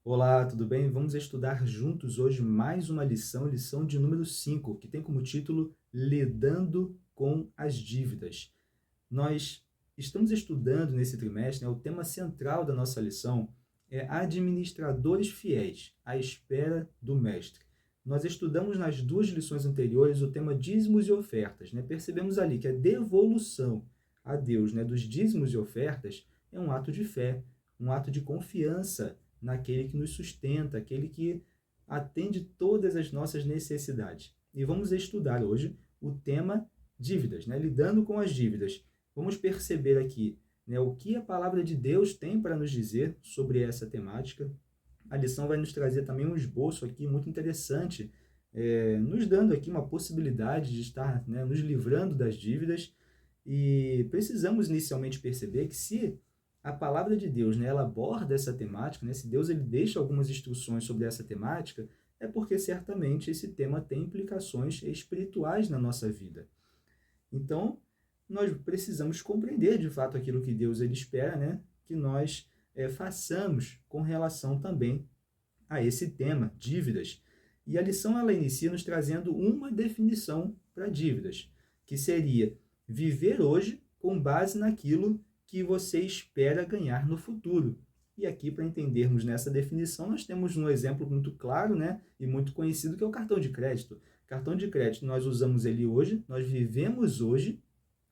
Olá, tudo bem? Vamos estudar juntos hoje mais uma lição de número 5, que tem como título Lidando com as Dívidas. Nós estamos estudando nesse trimestre, o tema central da nossa lição é administradores fiéis, à espera do mestre. Nós estudamos nas duas lições anteriores o tema dízimos e ofertas. Percebemos ali que a devolução a Deus, dos dízimos e ofertas é um ato de fé, um ato de confiança naquele que nos sustenta, aquele que atende todas as nossas necessidades. E vamos estudar hoje o tema dívidas, lidando com as dívidas. Vamos perceber aqui o que a palavra de Deus tem para nos dizer sobre essa temática. A lição vai nos trazer também um esboço aqui muito interessante, nos dando aqui uma possibilidade de estar nos livrando das dívidas. E precisamos inicialmente perceber que se a palavra de Deus ela aborda essa temática, se Deus ele deixa algumas instruções sobre essa temática, é porque certamente esse tema tem implicações espirituais na nossa vida. Então, nós precisamos compreender de fato aquilo que Deus ele espera, que nós façamos com relação também a esse tema, dívidas. E a lição ela inicia nos trazendo uma definição para dívidas, que seria viver hoje com base naquilo que você espera ganhar no futuro. E aqui, para entendermos nessa definição, nós temos um exemplo muito claro e muito conhecido, que é o cartão de crédito. Cartão de crédito, nós usamos ele hoje, nós vivemos hoje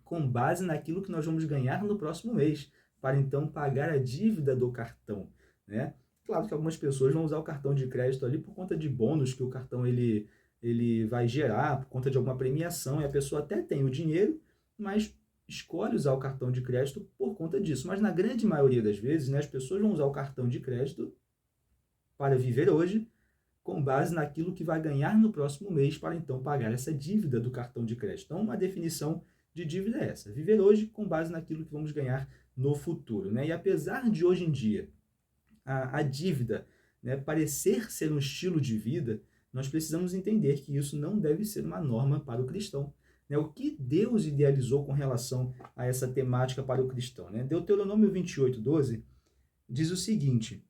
com base naquilo que nós vamos ganhar no próximo mês, para então pagar a dívida do cartão. Claro que algumas pessoas vão usar o cartão de crédito ali por conta de bônus que o cartão ele vai gerar, por conta de alguma premiação, e a pessoa até tem o dinheiro, mas escolhe usar o cartão de crédito por conta disso. Mas na grande maioria das vezes, as pessoas vão usar o cartão de crédito para viver hoje, com base naquilo que vai ganhar no próximo mês, para então pagar essa dívida do cartão de crédito. Então, uma definição de dívida é essa: viver hoje com base naquilo que vamos ganhar no futuro. E apesar de hoje em dia a dívida parecer ser um estilo de vida, nós precisamos entender que isso não deve ser uma norma para o cristão. O que Deus idealizou com relação a essa temática para o cristão? Deuteronômio 28:12 diz o seguinte: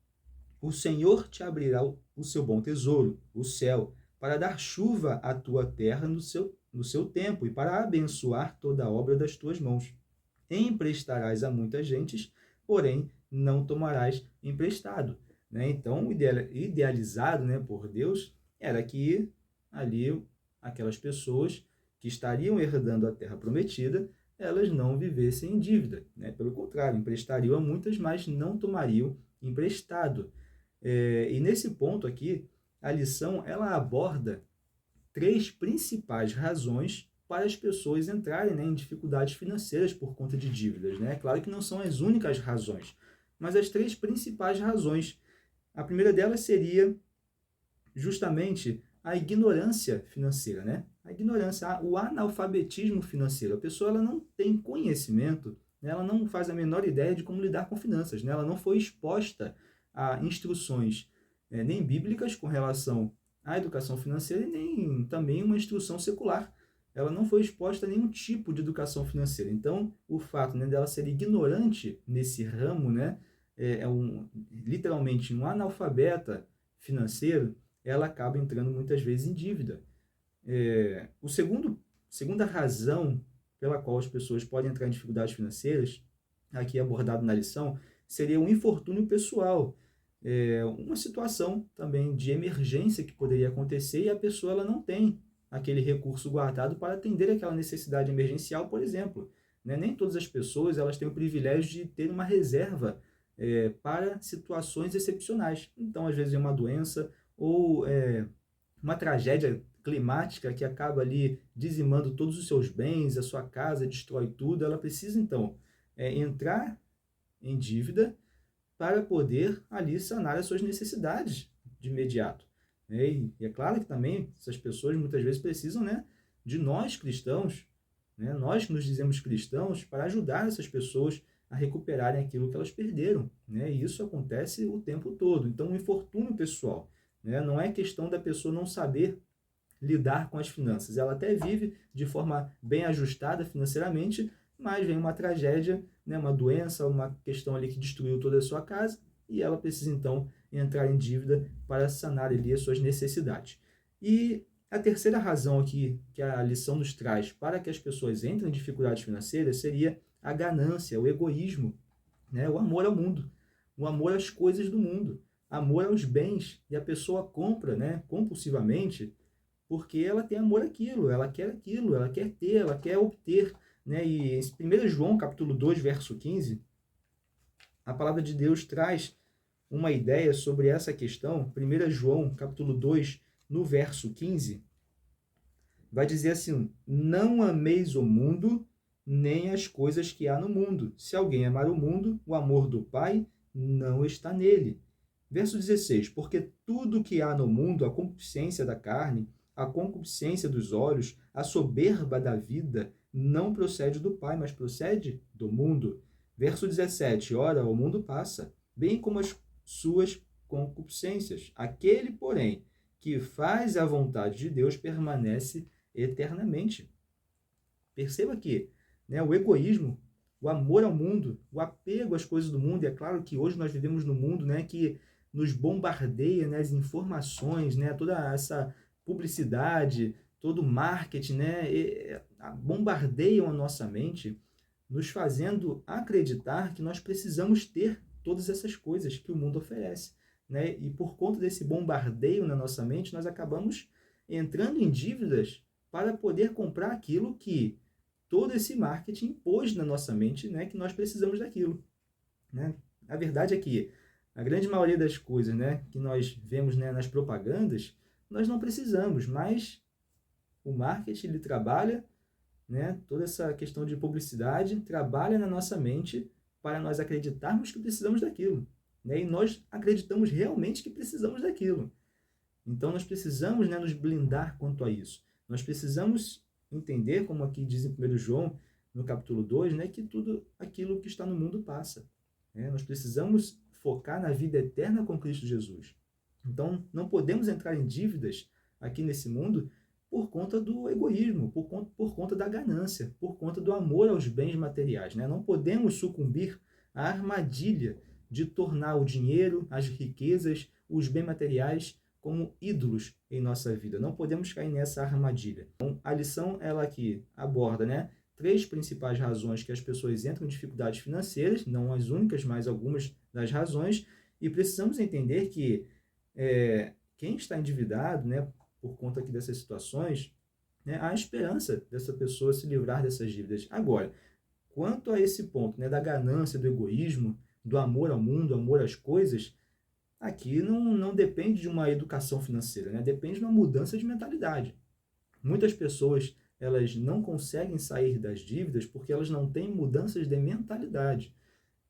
o Senhor te abrirá o seu bom tesouro, o céu, para dar chuva à tua terra no seu tempo e para abençoar toda a obra das tuas mãos. Emprestarás a muitas gentes, porém não tomarás emprestado. Então, idealizado por Deus era que ali aquelas pessoas que estariam herdando a terra prometida, elas não vivessem em dívida. Pelo contrário, emprestariam a muitas, mas não tomariam emprestado. E nesse ponto aqui, a lição ela aborda três principais razões para as pessoas entrarem em dificuldades financeiras por conta de dívidas. Claro que não são as únicas razões, mas as três principais razões. A primeira delas seria justamente a ignorância financeira, A ignorância, o analfabetismo financeiro. A pessoa ela não tem conhecimento, ela não faz a menor ideia de como lidar com finanças, Ela não foi exposta a instruções nem bíblicas com relação à educação financeira e nem também uma instrução secular. Ela não foi exposta a nenhum tipo de educação financeira. Então, o fato dela ser ignorante nesse ramo, literalmente um analfabeta financeiro, ela acaba entrando muitas vezes em dívida. Segunda razão pela qual as pessoas podem entrar em dificuldades financeiras, aqui abordado na lição, seria um infortúnio pessoal. Uma situação também de emergência que poderia acontecer e a pessoa ela não tem aquele recurso guardado para atender aquela necessidade emergencial, por exemplo. Nem todas as pessoas elas têm o privilégio de ter uma reserva para situações excepcionais. Então, às vezes, é uma doença ou uma tragédia climática que acaba ali dizimando todos os seus bens, a sua casa, destrói tudo. Ela precisa, então, entrar em dívida para poder ali sanar as suas necessidades de imediato. E é claro que também essas pessoas muitas vezes precisam de nós cristãos, nós que nos dizemos cristãos, para ajudar essas pessoas a recuperarem aquilo que elas perderam. E isso acontece o tempo todo. Então, um infortúnio pessoal. Não é questão da pessoa não saber lidar com as finanças. Ela até vive de forma bem ajustada financeiramente, mas vem uma tragédia, uma doença, uma questão ali que destruiu toda a sua casa, e ela precisa então entrar em dívida para sanar ali as suas necessidades. E a terceira razão aqui que a lição nos traz para que as pessoas entrem em dificuldades financeiras seria a ganância, o egoísmo, né? O amor ao mundo, o amor às coisas do mundo, amor aos bens. E a pessoa compra, né, compulsivamente, porque ela tem amor àquilo, ela quer ter, ela quer obter. Né? E em 1 João, capítulo 2, verso 15, a palavra de Deus traz uma ideia sobre essa questão. 1 João, capítulo 2, no verso 15, vai dizer assim: não ameis o mundo, nem as coisas que há no mundo. Se alguém amar o mundo, o amor do Pai não está nele. Verso 16: porque tudo que há no mundo, a concupiscência da carne, a concupiscência dos olhos, a soberba da vida, não procede do Pai, mas procede do mundo. Verso 17: ora, o mundo passa, bem como as suas concupiscências. Aquele, porém, que faz a vontade de Deus permanece eternamente. Perceba que, né, o egoísmo, o amor ao mundo, o apego às coisas do mundo, e é claro que hoje nós vivemos num mundo, né, que nos bombardeia, né, as informações, né, toda essa publicidade, todo o marketing, né, bombardeiam a nossa mente, nos fazendo acreditar que nós precisamos ter todas essas coisas que o mundo oferece. Né? E por conta desse bombardeio na nossa mente, nós acabamos entrando em dívidas para poder comprar aquilo que todo esse marketing impôs na nossa mente, né, que nós precisamos daquilo. Né? A verdade é que a grande maioria das coisas, né, que nós vemos, né, nas propagandas, nós não precisamos, mas o marketing ele trabalha, né, toda essa questão de publicidade trabalha na nossa mente para nós acreditarmos que precisamos daquilo. Né? E nós acreditamos realmente que precisamos daquilo. Então, nós precisamos, né, nos blindar quanto a isso. Nós precisamos entender, como aqui diz em 1 João, no capítulo 2, né, que tudo aquilo que está no mundo passa. Né? Nós precisamos focar na vida eterna com Cristo Jesus. Então, não podemos entrar em dívidas aqui nesse mundo por conta do egoísmo, por conta da ganância, por conta do amor aos bens materiais. Né? Não podemos sucumbir à armadilha de tornar o dinheiro, as riquezas, os bens materiais como ídolos em nossa vida. Não podemos cair nessa armadilha. Então, a lição ela aqui aborda, né, 3 principais razões que as pessoas entram em dificuldades financeiras, não as únicas, mas algumas das razões, e precisamos entender que quem está endividado, né, por conta aqui dessas situações, né, há esperança dessa pessoa se livrar dessas dívidas. Agora, quanto a esse ponto, né, da ganância, do egoísmo, do amor ao mundo, amor às coisas, aqui não depende de uma educação financeira, né? Depende de uma mudança de mentalidade. Muitas pessoas elas não conseguem sair das dívidas porque elas não têm mudanças de mentalidade.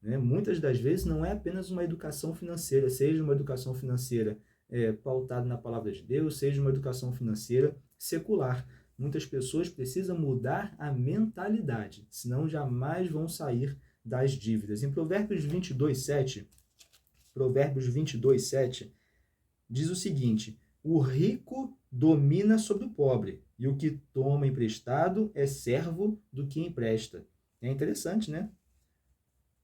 Né? Muitas das vezes não é apenas uma educação financeira, seja uma educação financeira pautada na palavra de Deus, seja uma educação financeira secular. Muitas pessoas precisam mudar a mentalidade, senão jamais vão sair das dívidas. Em Provérbios 22:7, Provérbios 22:7, diz o seguinte: o rico domina sobre o pobre, e o que toma emprestado é servo do que empresta. É interessante, né?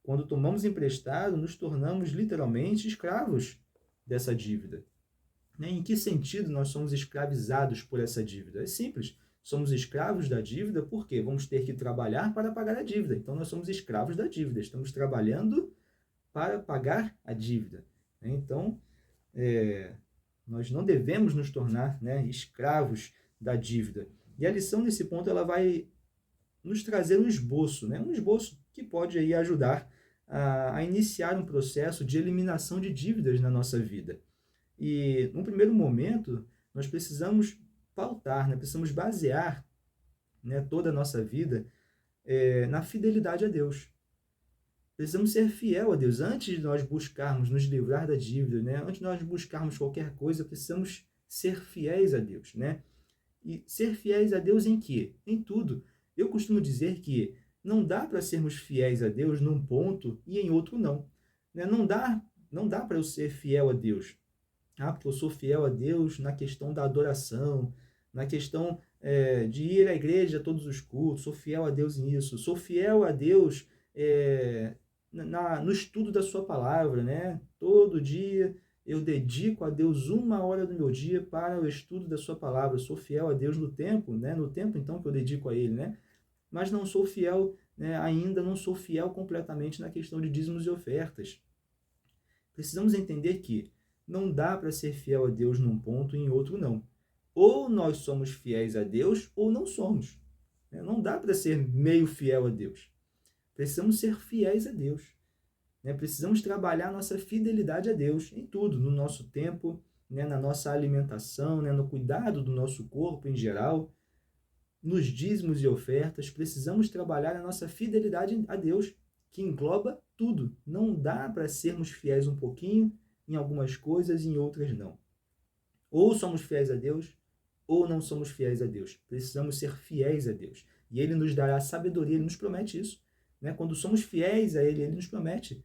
Quando tomamos emprestado, nos tornamos literalmente escravos dessa dívida. Em que sentido nós somos escravizados por essa dívida? É simples. Somos escravos da dívida porque vamos ter que trabalhar para pagar a dívida. Então, nós somos escravos da dívida. Estamos trabalhando para pagar a dívida. Então, nós não devemos nos tornar, né, escravos da dívida. E a lição nesse ponto ela vai nos trazer um esboço, né, um esboço que pode aí ajudar a iniciar um processo de eliminação de dívidas na nossa vida. E, num primeiro momento, nós precisamos pautar, né, precisamos basear, né, toda a nossa vida na fidelidade a Deus. Precisamos ser fiel a Deus. Antes de nós buscarmos nos livrar da dívida, né? Antes de nós buscarmos qualquer coisa, precisamos ser fiéis a Deus. Né? E ser fiéis a Deus em quê? Em tudo. Eu costumo dizer que não dá para sermos fiéis a Deus num ponto e em outro não. Né? Não dá para eu ser fiel a Deus. Porque eu sou fiel a Deus na questão da adoração, na questão de ir à igreja a todos os cultos, sou fiel a Deus nisso, sou fiel a Deus no estudo da sua palavra, né? Todo dia eu dedico a Deus 1 hora do meu dia para o estudo da sua palavra, eu sou fiel a Deus no tempo, né? No tempo então que eu dedico a Ele, né? Mas não sou fiel, né? Ainda não sou fiel completamente na questão de dízimos e ofertas. Precisamos entender que não dá para ser fiel a Deus num ponto e em outro não. Ou nós somos fiéis a Deus ou não somos. Não dá para ser meio fiel a Deus. Precisamos ser fiéis a Deus. Precisamos trabalhar nossa fidelidade a Deus em tudo, no nosso tempo, na nossa alimentação, no cuidado do nosso corpo em geral, nos dízimos e ofertas. Precisamos trabalhar a nossa fidelidade a Deus, que engloba tudo. Não dá para sermos fiéis um pouquinho em algumas coisas e em outras não. Ou somos fiéis a Deus, ou não somos fiéis a Deus. Precisamos ser fiéis a Deus. E Ele nos dará sabedoria, Ele nos promete isso. Quando somos fiéis a Ele, Ele nos promete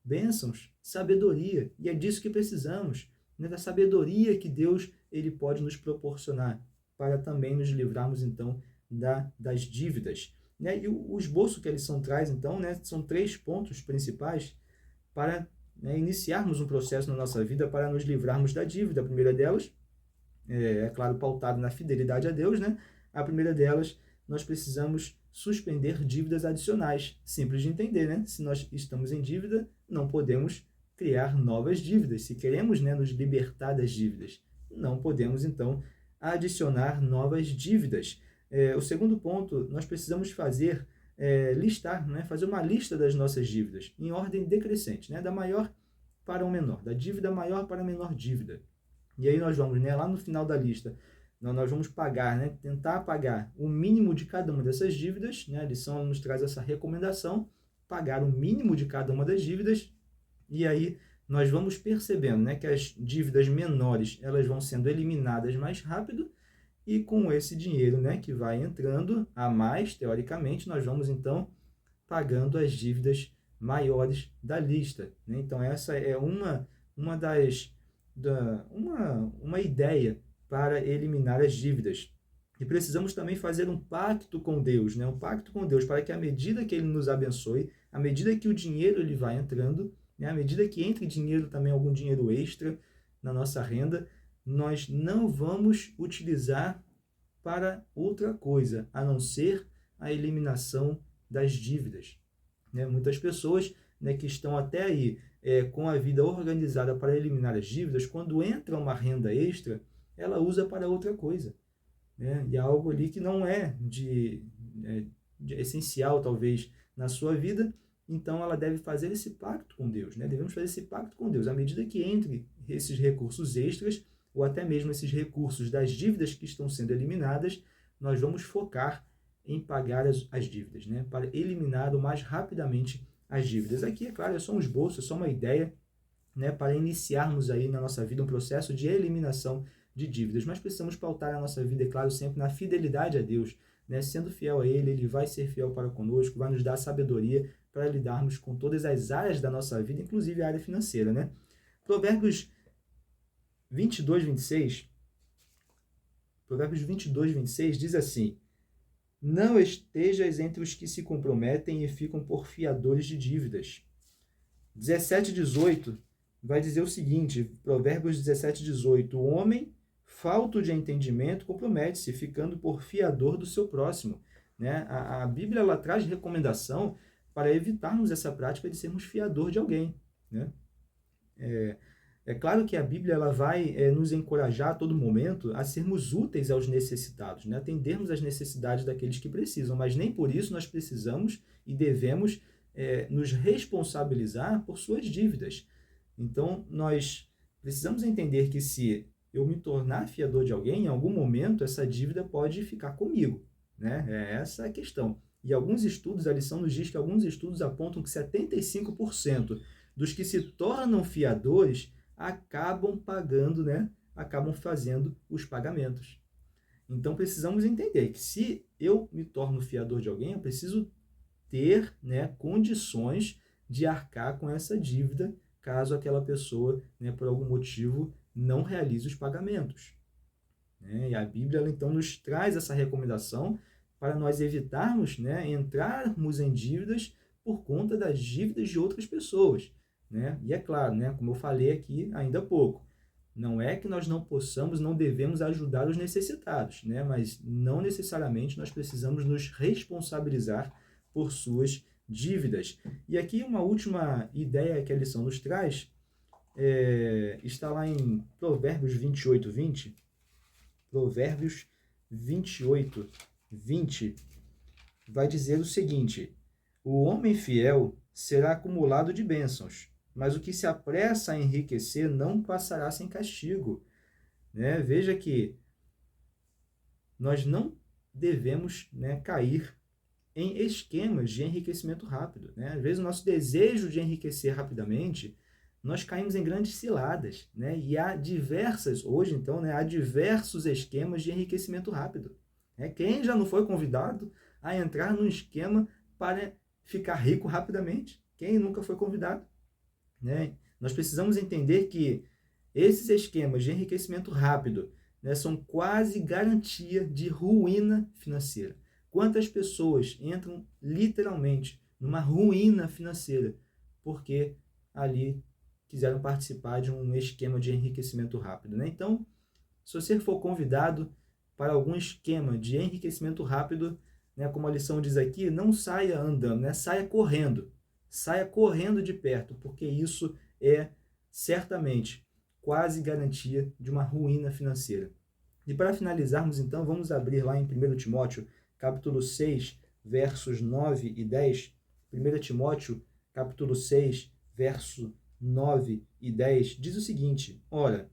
bênçãos, sabedoria. E é disso que precisamos, da sabedoria que Deus Ele pode nos proporcionar, para também nos livrarmos, então, das dívidas. E o esboço que a lição traz, então, são 3 pontos principais para iniciarmos um processo na nossa vida para nos livrarmos da dívida. A primeira delas, claro, pautado na fidelidade a Deus, A primeira delas, nós precisamos suspender dívidas adicionais. Simples de entender, Se nós estamos em dívida, não podemos criar novas dívidas. Se queremos, nos libertar das dívidas, não podemos, então, adicionar novas dívidas. O segundo ponto, nós precisamos fazer, listar, fazer uma lista das nossas dívidas, em ordem decrescente, da maior para o menor, da dívida maior para a menor dívida. E aí nós vamos, lá no final da lista, nós vamos pagar, tentar pagar o mínimo de cada uma dessas dívidas, A lição nos traz essa recomendação, pagar o mínimo de cada uma das dívidas, e aí nós vamos percebendo, que as dívidas menores, elas vão sendo eliminadas mais rápido, e com esse dinheiro, que vai entrando a mais, teoricamente, nós vamos, então, pagando as dívidas maiores da lista. Então, essa é uma ideia para eliminar as dívidas. E precisamos também fazer um pacto com Deus, um pacto com Deus, para que à medida que Ele nos abençoe, à medida que o dinheiro ele vai entrando, à medida que entre dinheiro também, algum dinheiro extra na nossa renda, nós não vamos utilizar para outra coisa, a não ser a eliminação das dívidas. Muitas pessoas que estão até aí com a vida organizada para eliminar as dívidas, quando entra uma renda extra, ela usa para outra coisa. E é algo ali que não é de essencial, talvez, na sua vida, então ela deve fazer esse pacto com Deus. Devemos fazer esse pacto com Deus. À medida que entre esses recursos extras, ou até mesmo esses recursos das dívidas que estão sendo eliminadas, nós vamos focar em pagar as dívidas, para eliminar o mais rapidamente as dívidas. Aqui, é claro, é só um esboço, é só uma ideia, para iniciarmos aí na nossa vida um processo de eliminação de dívidas. Mas precisamos pautar a nossa vida, é claro, sempre na fidelidade a Deus, sendo fiel a Ele, Ele vai ser fiel para conosco, vai nos dar sabedoria para lidarmos com todas as áreas da nossa vida, inclusive a área financeira, Provérbios 22, 26, Provérbios 22, 26 diz assim: não estejas entre os que se comprometem e ficam por fiadores de dívidas. 17, 18 vai dizer o seguinte, Provérbios 17, 18, o homem falto de entendimento compromete-se, ficando por fiador do seu próximo. A Bíblia ela traz recomendação para evitarmos essa prática de sermos fiador de alguém. É claro que a Bíblia ela vai nos encorajar a todo momento a sermos úteis aos necessitados, atendermos às necessidades daqueles que precisam, mas nem por isso nós precisamos e devemos nos responsabilizar por suas dívidas. Então, nós precisamos entender que se eu me tornar fiador de alguém, em algum momento essa dívida pode ficar comigo. É essa a questão. E alguns estudos, a lição nos diz que alguns estudos apontam que 75% dos que se tornam fiadores acabam pagando, acabam fazendo os pagamentos. Então, precisamos entender que se eu me torno fiador de alguém, eu preciso ter condições de arcar com essa dívida, caso aquela pessoa, por algum motivo, não realize os pagamentos. E a Bíblia, ela, então, nos traz essa recomendação para nós evitarmos entrarmos em dívidas por conta das dívidas de outras pessoas. né? E é claro, né, como eu falei aqui ainda há pouco, não é que nós não possamos, não devemos ajudar os necessitados, né? Mas não necessariamente nós precisamos nos responsabilizar por suas dívidas. E aqui uma última ideia que a lição nos traz, está lá em Provérbios 28, 20. Provérbios 28, 20 vai dizer o seguinte: o homem fiel será acumulado de bênçãos, mas o que se apressa a enriquecer não passará sem castigo. Né? Veja que nós não devemos, né, cair em esquemas de enriquecimento rápido. Né? Às vezes o nosso desejo de enriquecer rapidamente, nós caímos em grandes ciladas. Né? E há diversas, hoje então, né, há diversos esquemas de enriquecimento rápido. Né? Quem já não foi convidado a entrar num esquema para ficar rico rapidamente? Quem nunca foi convidado? Né? Nós precisamos entender que esses esquemas de enriquecimento rápido, né, são quase garantia de ruína financeira. Quantas pessoas entram literalmente numa ruína financeira porque ali quiseram participar de um esquema de enriquecimento rápido, né? Então, se você for convidado para algum esquema de enriquecimento rápido, né, como a lição diz aqui, não saia andando, né? Saia correndo. Saia correndo de perto, porque isso é certamente quase garantia de uma ruína financeira. E para finalizarmos, então, vamos abrir lá em 1 Timóteo, capítulo 6, versos 9 e 10. 1 Timóteo, capítulo 6, verso 9 e 10, diz o seguinte: ora,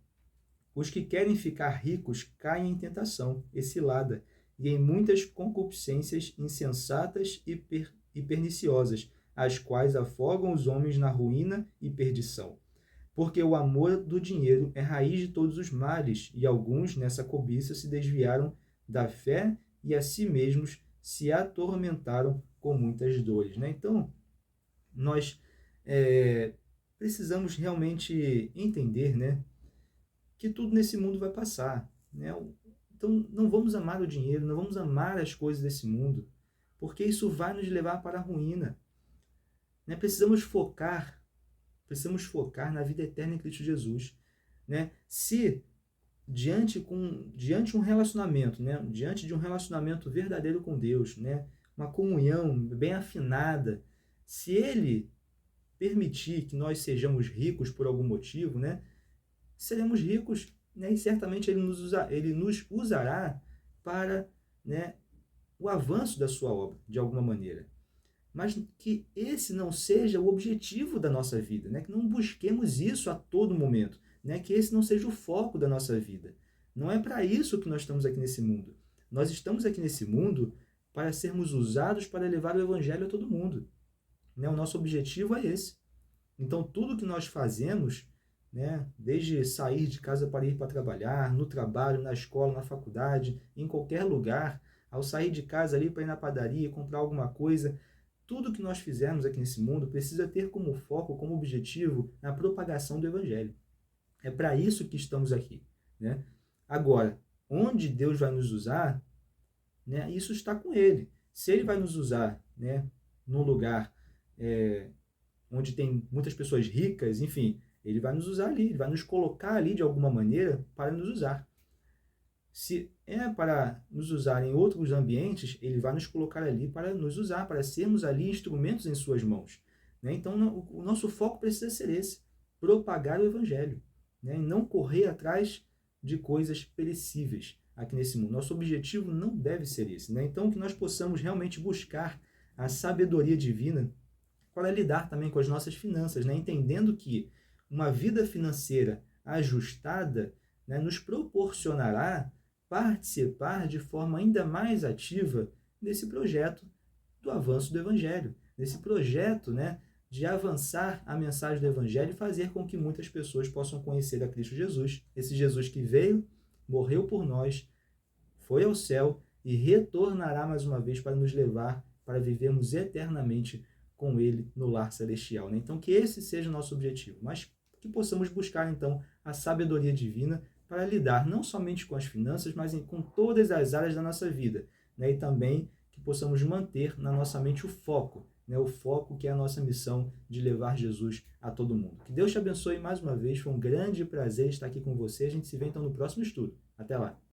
os que querem ficar ricos caem em tentação e cilada, e em muitas concupiscências insensatas e perniciosas, as quais afogam os homens na ruína e perdição. Porque o amor do dinheiro é raiz de todos os males, e alguns, nessa cobiça, se desviaram da fé e a si mesmos se atormentaram com muitas dores. Né? Então, nós precisamos realmente entender, né, que tudo nesse mundo vai passar. Né? Então, não vamos amar o dinheiro, não vamos amar as coisas desse mundo, porque isso vai nos levar para a ruína. Né? Precisamos focar na vida eterna em Cristo Jesus. Né? Se diante de um relacionamento, né? Diante de um relacionamento verdadeiro com Deus, né? Uma comunhão bem afinada, se Ele permitir que nós sejamos ricos por algum motivo, né? Seremos ricos, né? E certamente Ele nos usará para, né, o avanço da sua obra, de alguma maneira. Mas que esse não seja o objetivo da nossa vida, né? Que não busquemos isso a todo momento, né? Que esse não seja o foco da nossa vida. Não é para isso que nós estamos aqui nesse mundo. Nós estamos aqui nesse mundo para sermos usados para levar o evangelho a todo mundo. Né? O nosso objetivo é esse. Então, tudo que nós fazemos, né, desde sair de casa para ir para trabalhar, no trabalho, na escola, na faculdade, em qualquer lugar, ao sair de casa ali para ir na padaria, comprar alguma coisa, tudo que nós fizermos aqui nesse mundo precisa ter como foco, como objetivo, a propagação do evangelho. É para isso que estamos aqui. Né? Agora, onde Deus vai nos usar, né, isso está com Ele. Se Ele vai nos usar, né, num lugar onde tem muitas pessoas ricas, enfim, Ele vai nos usar ali, Ele vai nos colocar ali de alguma maneira para nos usar. Se é para nos usar em outros ambientes, Ele vai nos colocar ali para nos usar, para sermos ali instrumentos em suas mãos. Né? Então, o nosso foco precisa ser esse, propagar o Evangelho. Né? E não correr atrás de coisas perecíveis aqui nesse mundo. Nosso objetivo não deve ser esse. Né? Então, que nós possamos realmente buscar a sabedoria divina para lidar também com as nossas finanças, né? Entendendo que uma vida financeira ajustada, né, nos proporcionará participar de forma ainda mais ativa desse projeto do avanço do Evangelho, desse projeto, né, de avançar a mensagem do Evangelho e fazer com que muitas pessoas possam conhecer a Cristo Jesus, esse Jesus que veio, morreu por nós, foi ao céu e retornará mais uma vez para nos levar para vivermos eternamente com Ele no lar celestial. Né? Então, que esse seja o nosso objetivo, mas que possamos buscar, então, a sabedoria divina para lidar não somente com as finanças, mas com todas as áreas da nossa vida. Né? E também que possamos manter na nossa mente o foco, né, o foco que é a nossa missão de levar Jesus a todo mundo. Que Deus te abençoe mais uma vez, foi um grande prazer estar aqui com você. A gente se vê então no próximo estudo. Até lá!